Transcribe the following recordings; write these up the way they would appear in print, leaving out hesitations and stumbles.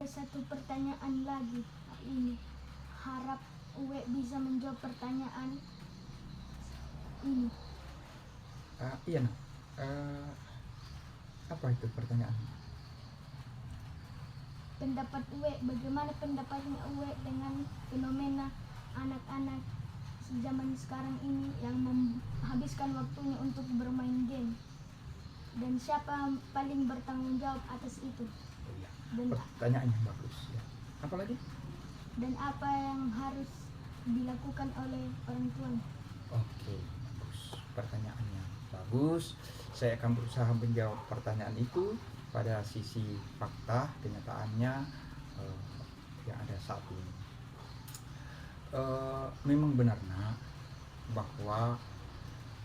satu pertanyaan lagi ini. Harap Uwe bisa menjawab pertanyaan ini. Iya nah. Apa itu pertanyaan? Pendapat Uwe, bagaimana pendapatnya Uwe dengan fenomena anak-anak zaman sekarang ini yang menghabiskan waktunya untuk bermain game, dan siapa paling bertanggung jawab atas itu? Oh, iya. Dan Pertanyaannya bagus ya. Apa lagi? dan apa yang harus dilakukan oleh orang tua? Oke, bagus. Pertanyaannya bagus. Saya akan berusaha menjawab pertanyaan itu pada sisi fakta kenyataannya yang ada saat ini. Memang benar nak, bahwa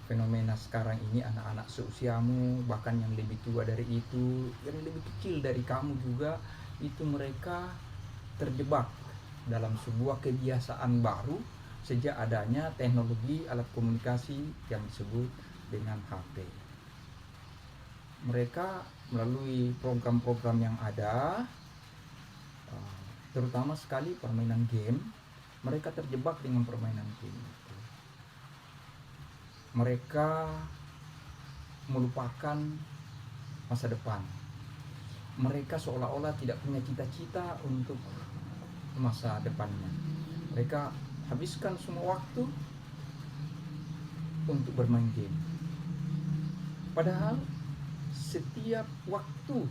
fenomena sekarang ini anak-anak seusiamu, bahkan yang lebih tua dari itu, yang lebih kecil dari kamu juga, itu mereka terjebak dalam sebuah kebiasaan baru sejak adanya teknologi alat komunikasi yang disebut dengan HP. Mereka melalui program-program yang ada, terutama sekali permainan game, mereka terjebak dengan permainan game itu. Mereka melupakan masa depan. Mereka seolah-olah tidak punya cita-cita untuk masa depannya. Mereka habiskan semua waktu untuk bermain game. Padahal setiap waktu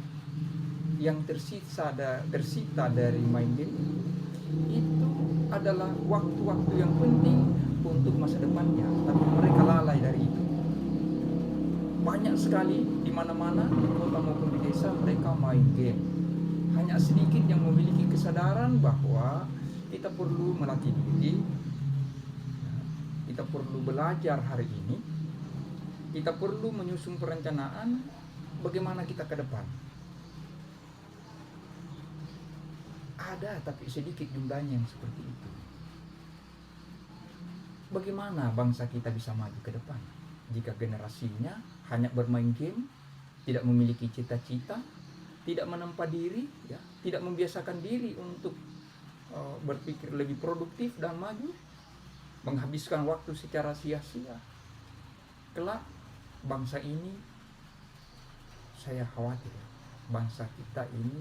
yang tersita dari main game itu adalah waktu-waktu yang penting untuk masa depannya, tapi mereka lalai dari itu. Banyak sekali di mana-mana, di kota maupun di desa, mereka main game. Hanya sedikit yang memiliki kesadaran bahwa kita perlu melatih diri, kita perlu belajar hari ini, kita perlu menyusun perencanaan bagaimana kita ke depan. Ada, tapi sedikit jumlahnya yang seperti itu. Bagaimana bangsa kita bisa maju ke depan jika generasinya hanya bermain game, tidak memiliki cita-cita, tidak menempa diri, ya, tidak membiasakan diri untuk berpikir lebih produktif dan maju, menghabiskan waktu secara sia-sia. Kelak bangsa ini, saya khawatir bangsa kita ini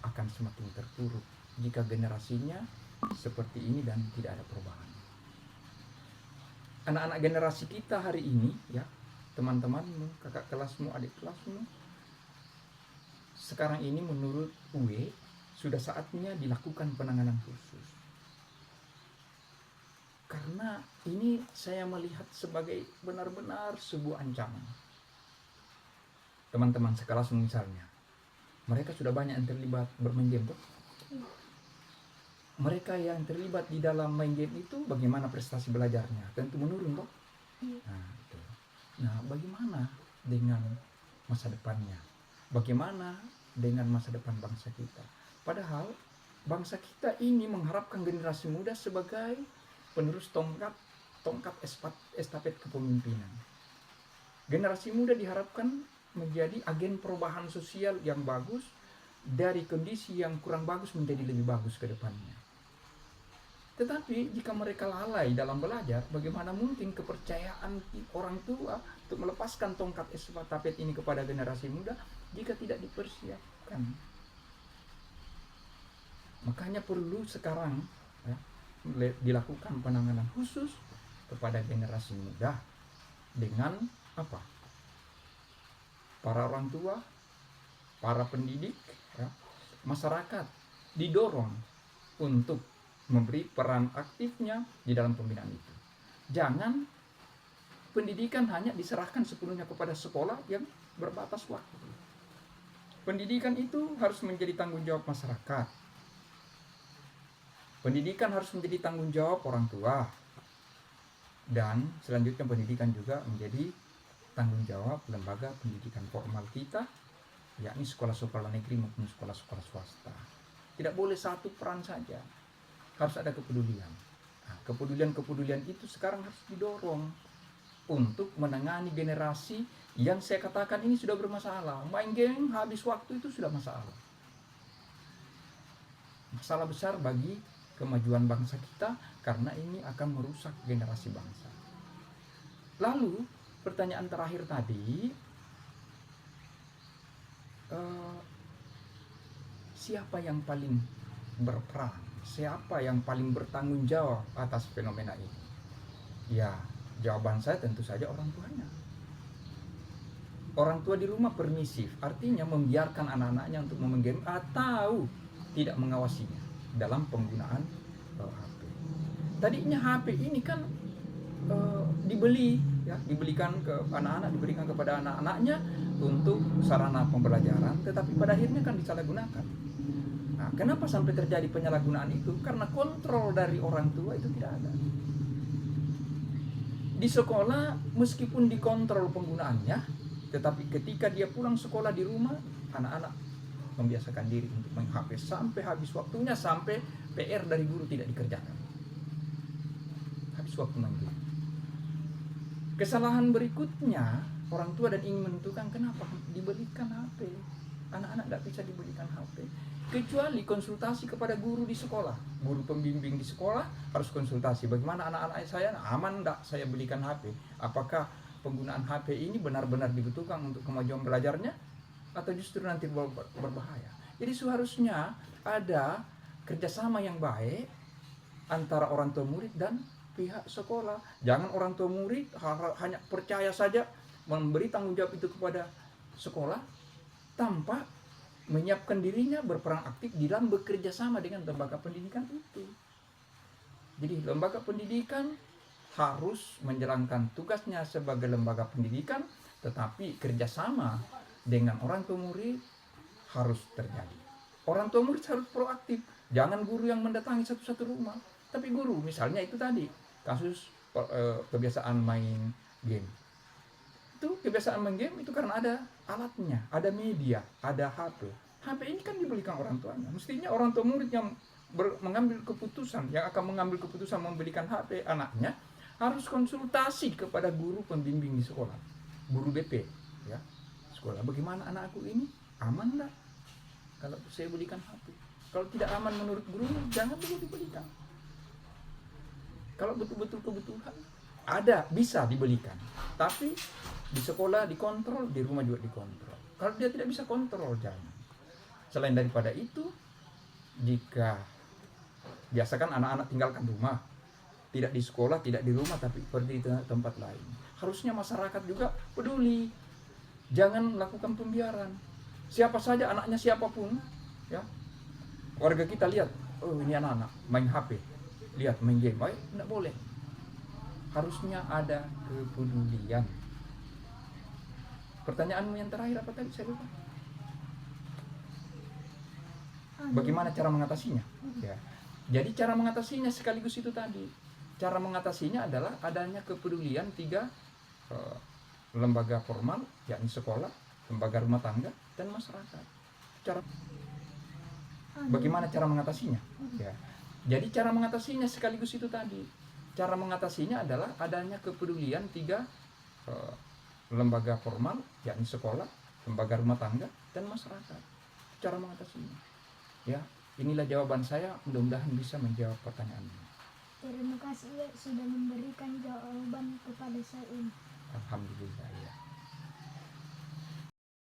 akan semakin terpuruk jika generasinya seperti ini dan tidak ada perubahan. Anak-anak generasi kita hari ini, ya, teman-temanmu, kakak kelasmu, adik kelasmu, sekarang ini menurut Uwe sudah saatnya dilakukan penanganan khusus. Karena ini saya melihat sebagai benar-benar sebuah ancaman. Teman-teman sekelasmu misalnya, mereka sudah banyak yang terlibat bermain game, toh? Mereka yang terlibat di dalam main game itu bagaimana prestasi belajarnya? Tentu menurun, toh? Nah, bagaimana dengan masa depannya? Bagaimana dengan masa depan bangsa kita? Padahal bangsa kita ini mengharapkan generasi muda sebagai penerus tongkat estafet kepemimpinan. Generasi muda diharapkan menjadi agen perubahan sosial yang bagus, dari kondisi yang kurang bagus menjadi lebih bagus ke depannya. Tetapi jika mereka lalai dalam belajar, bagaimana mungkin kepercayaan orang tua untuk melepaskan tongkat estafet ini kepada generasi muda jika tidak dipersiapkan? Makanya perlu sekarang, ya, dilakukan penanganan khusus kepada generasi muda dengan apa? Para orang tua, para pendidik, ya, masyarakat didorong untuk memberi peran aktifnya di dalam pembinaan itu. Jangan pendidikan hanya diserahkan sepenuhnya kepada sekolah yang berbatas waktu. Pendidikan itu harus menjadi tanggung jawab masyarakat. Pendidikan harus menjadi tanggung jawab orang tua. Dan selanjutnya pendidikan juga menjadi tanggung jawab lembaga pendidikan formal kita, yakni sekolah-sekolah negeri maupun sekolah-sekolah swasta. Tidak boleh satu peran saja, harus ada kepedulian. Nah, kepedulian itu sekarang harus didorong untuk menangani generasi yang saya katakan ini sudah bermasalah. Main game habis waktu itu sudah masalah. masalah besar bagi kemajuan bangsa kita, karena ini akan merusak generasi bangsa. Lalu pertanyaan terakhir tadi, siapa yang paling berperan, siapa yang paling bertanggung jawab atas fenomena ini? Ya, jawaban saya tentu saja orang tuanya. Orang tua di rumah permisif, artinya membiarkan anak-anaknya untuk memegang game atau tidak mengawasinya dalam penggunaan HP. Tadinya HP ini kan dibeli, ya, dibelikan ke anak-anak, diberikan kepada anak-anaknya untuk sarana pembelajaran, tetapi pada akhirnya kan disalahgunakan. Nah, kenapa sampai terjadi penyalahgunaan itu? Karena kontrol dari orang tua itu tidak ada. Di sekolah meskipun dikontrol penggunaannya, tetapi ketika dia pulang sekolah di rumah, anak-anak membiasakan diri untuk main HP sampai habis waktunya, sampai PR dari guru tidak dikerjakan. Habis waktu main game. Kesalahan berikutnya, orang tua dan ingin menentukan kenapa dibelikan HP. Anak-anak tidak bisa dibelikan HP kecuali konsultasi kepada guru di sekolah. Guru pembimbing di sekolah harus konsultasi, bagaimana anak-anak saya, aman tidak saya belikan HP? Apakah penggunaan HP ini benar-benar dibutuhkan untuk kemajuan belajarnya, atau justru nanti berbahaya? Jadi seharusnya ada kerjasama yang baik antara orang tua murid dan pihak sekolah. Jangan orang tua murid hanya percaya saja memberi tanggung jawab itu kepada sekolah tanpa menyiapkan dirinya berperan aktif di dalam bekerja sama dengan lembaga pendidikan itu. Jadi lembaga pendidikan harus menjalankan tugasnya sebagai lembaga pendidikan, tetapi kerjasama dengan orang tua murid harus terjadi. Orang tua murid harus proaktif, jangan guru yang mendatangi satu-satu rumah, tapi guru, misalnya itu tadi kasus kebiasaan main game. Itu kebiasaan main game itu karena ada alatnya, ada media, ada HP. HP ini kan dibelikan orang tuanya. Mestinya orang tua murid yang mengambil keputusan, yang akan mengambil keputusan membelikan HP anaknya, harus konsultasi kepada guru pembimbing di sekolah, guru BP, ya, sekolah. Bagaimana anakku ini, aman enggak kalau saya belikan HP? Kalau tidak aman menurut guru, jangan dulu dibelikan. Kalau betul-betul kebutuhan, ada, bisa dibelikan. Tapi di sekolah dikontrol, di rumah juga dikontrol. Kalau dia tidak bisa kontrol, jangan. Selain daripada itu, jika biasakan anak-anak tinggalkan rumah, tidak di sekolah, tidak di rumah, tapi pergi ke tempat lain. Harusnya masyarakat juga peduli. Jangan lakukan pembiaran. Siapa saja, anaknya siapapun, ya. Warga kita lihat, oh ini anak-anak main HP, lihat main game, baik, tidak boleh. Harusnya ada kepedulian. Pertanyaanmu yang terakhir apa tadi? Saya lupa. Bagaimana cara mengatasinya? Ya. Jadi cara mengatasinya sekaligus itu tadi. Cara mengatasinya adalah adanya kepedulian tiga lembaga formal, yakni sekolah, lembaga rumah tangga, dan masyarakat. Bagaimana cara mengatasinya? Ya. Jadi cara mengatasinya sekaligus itu tadi. Cara mengatasinya adalah adanya kepedulian tiga lembaga formal, yakni sekolah, lembaga rumah tangga, dan masyarakat. Cara mengatasinya. Ya, inilah jawaban saya. Mudah-mudahan bisa menjawab pertanyaannya. Terima kasih sudah memberikan jawaban kepada saya ini. Alhamdulillah, ya.